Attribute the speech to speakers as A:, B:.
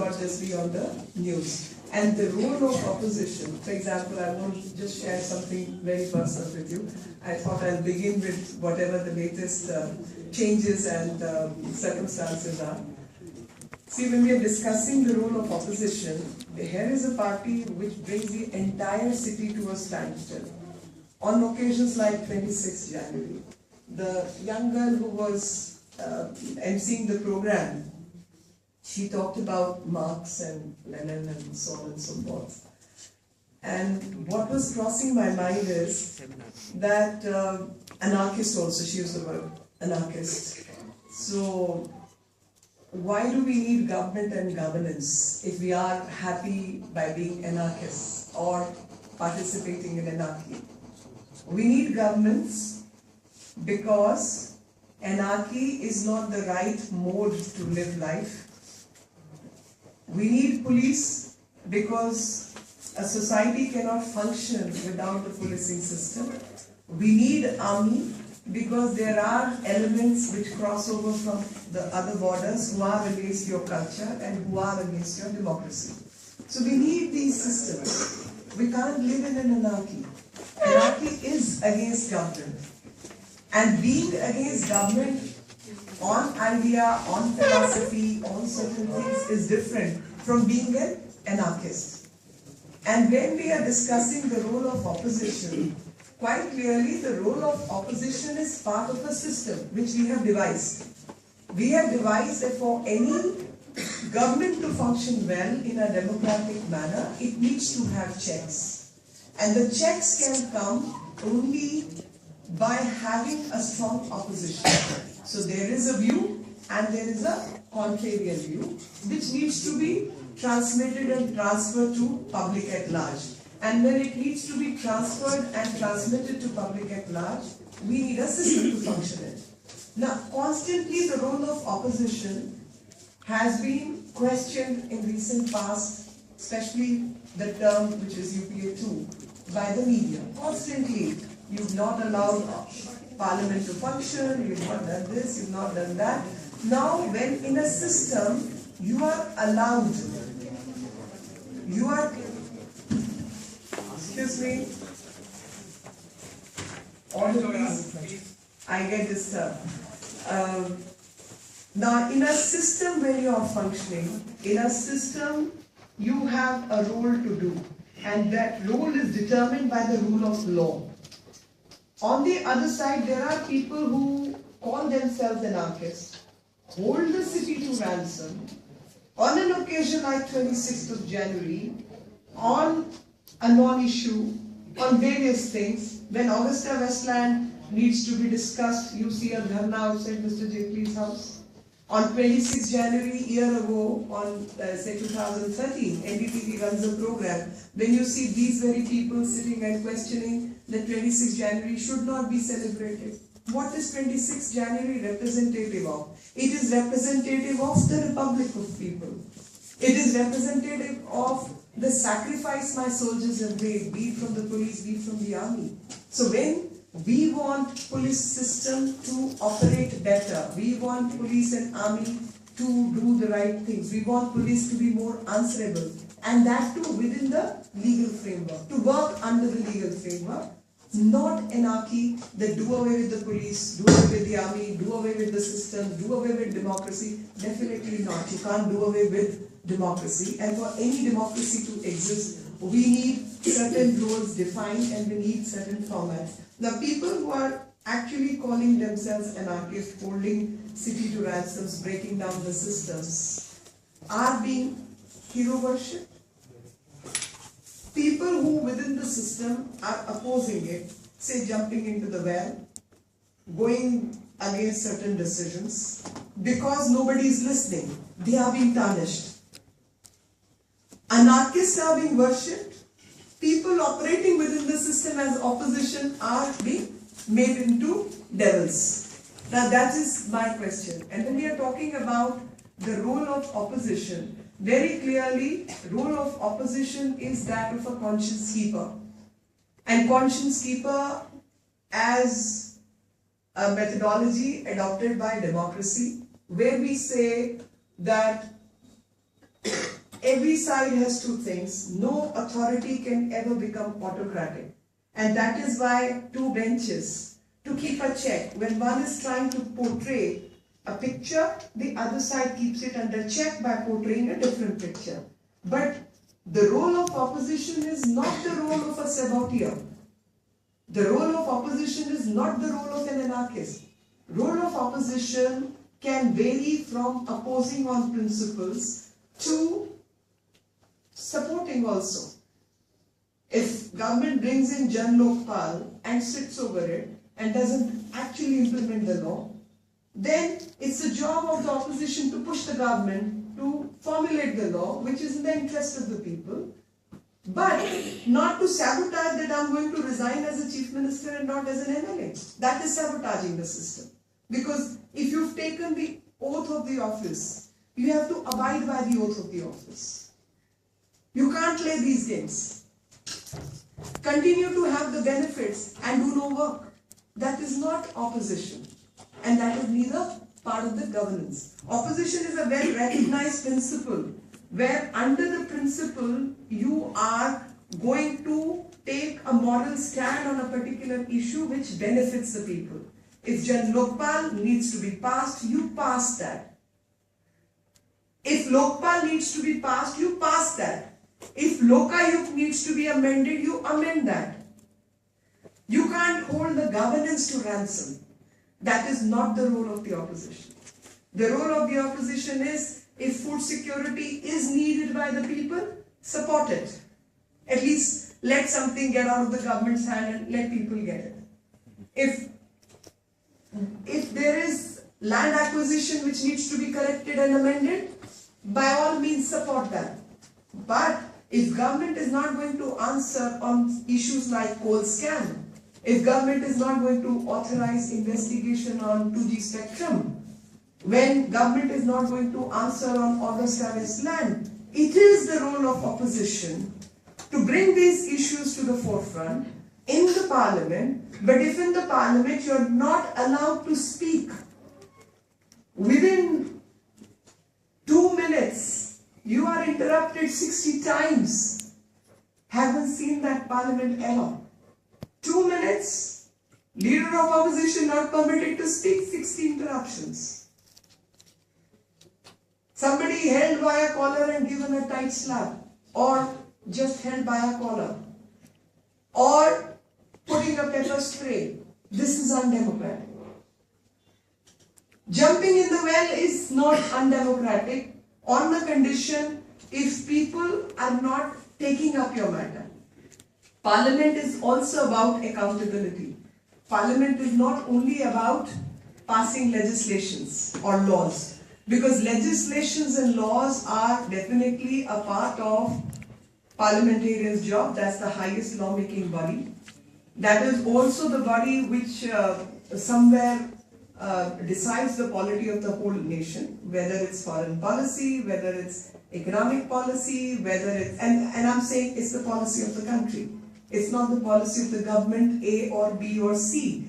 A: not just be on the news. And the role of opposition, for example, I want to just share something very personal with you. I thought I'll begin with whatever the latest changes and circumstances are. See, when we are discussing the role of opposition, here is a party which brings the entire city to a standstill. On occasions like 26th January, the young girl who was emceeing the program, she talked about Marx and Lenin and so on and so forth. And what was crossing my mind is that anarchist also, she used the word anarchist. So why do we need government and governance if we are happy by being anarchists or participating in anarchy? We need governments because anarchy is not the right mode to live life. We need police because a society cannot function without the policing system. We need army because there are elements which cross over from the other borders who are against your culture and who are against your democracy. So we need these systems. We can't live in an anarchy. Anarchy is against government. And being against government on idea, on philosophy, on certain things is different from being an anarchist. And when we are discussing the role of opposition, quite clearly the role of opposition is part of a system which we have devised. We have devised that for any government to function well in a democratic manner, it needs to have checks. And the checks can come only by having a strong opposition. So there is a view and there is a contrarian view which needs to be transmitted and transferred to public at large. And when it needs to be transferred and transmitted to public at large, we need a system to function in. Now, constantly the role of opposition has been questioned in recent past, especially the term which is UPA 2, by the media. Constantly, you've not allowed parliament to function, you've not done this, you've not done that. Now, when in a system, you are allowed, you are, excuse me, all of these, I get disturbed. Now, in a system where you are functioning, in a system, you have a role to do, and that role is determined by the rule of law. On the other side, there are people who call themselves anarchists, hold the city to ransom, on an occasion like 26th of January, on a non-issue, on various things. When Augusta Westland needs to be discussed, you see a dharna outside Mr. Jaitley's house. On 26th January, a year ago, on say 2013, NDTV runs a program. When you see these very people sitting and questioning that 26th January should not be celebrated. What is 26th January representative of? It is representative of the Republic of People. It is representative of the sacrifice my soldiers have made, be it from the police, be it from the army. So when we want police system to operate better, we want police and army to do the right things, we want police to be more answerable, and that too within the legal framework, to work under the legal framework. Not anarchy that do away with the police, do away with the army, do away with the system, do away with democracy. Definitely not. You can't do away with democracy. And for any democracy to exist, we need certain roles defined and we need certain formats. Now, people who are actually calling themselves anarchists, holding city to ransoms, breaking down the systems, are being hero worshipped. People who within the system are opposing it, say jumping into the well, going against certain decisions, because nobody is listening, they are being tarnished. Anarchists are being worshipped. People operating within the system as opposition are being made into devils. Now that is my question. And when we are talking about the role of opposition, very clearly, role of opposition is that of a conscience keeper. And conscience keeper as a methodology adopted by democracy, where we say that every side has two things. No authority can ever become autocratic. And that is why two benches, to keep a check. When one is trying to portray a picture, the other side keeps it under check by portraying a different picture. But the role of opposition is not the role of a saboteur. The role of opposition is not the role of an anarchist. Role of opposition can vary from opposing on principles to supporting also. If government brings in Jan Lokpal and sits over it and doesn't actually implement the law, then it's the job of the opposition to push the government to formulate the law, which is in the interest of the people, but not to sabotage that I'm going to resign as a chief minister and not as an MLA. That is sabotaging the system. Because if you've taken the oath of the office, you have to abide by the oath of the office. You can't play these games. Continue to have the benefits and do no work. That is not opposition. And that is neither part of the governance. Opposition is a well recognized principle where under the principle you are going to take a moral stand on a particular issue which benefits the people. If Jan Lokpal needs to be passed, you pass that. If Lokpal needs to be passed, you pass that. If Lokayuk needs to be amended, you amend that. You can't hold the governance to ransom. That is not the role of the opposition. The role of the opposition is, if food security is needed by the people, support it. At least let something get out of the government's hand and let people get it. If there is land acquisition which needs to be corrected and amended, by all means support that. But if government is not going to answer on issues like coal scam, if government is not going to authorize investigation on 2G spectrum, when government is not going to answer on Augusta West land, it is the role of opposition to bring these issues to the forefront in the parliament. But if in the parliament you are not allowed to speak within 2 minutes, you are interrupted 60 times. Haven't seen that parliament ever. 2 minutes, leader of opposition not permitted to speak, 60 interruptions. Somebody held by a collar and given a tight slap, or just held by a collar, or putting a pepper spray. This is undemocratic. Jumping in the well is not undemocratic on the condition if people are not taking up your matter. Parliament is also about accountability. Parliament is not only about passing legislations or laws, because legislations and laws are definitely a part of parliamentarians' job. That's the highest lawmaking body. That is also the body which somewhere decides the polity of the whole nation, whether it's foreign policy, whether it's economic policy, whether it's, and I'm saying it's the policy of the country. It's not the policy of the government A or B or C.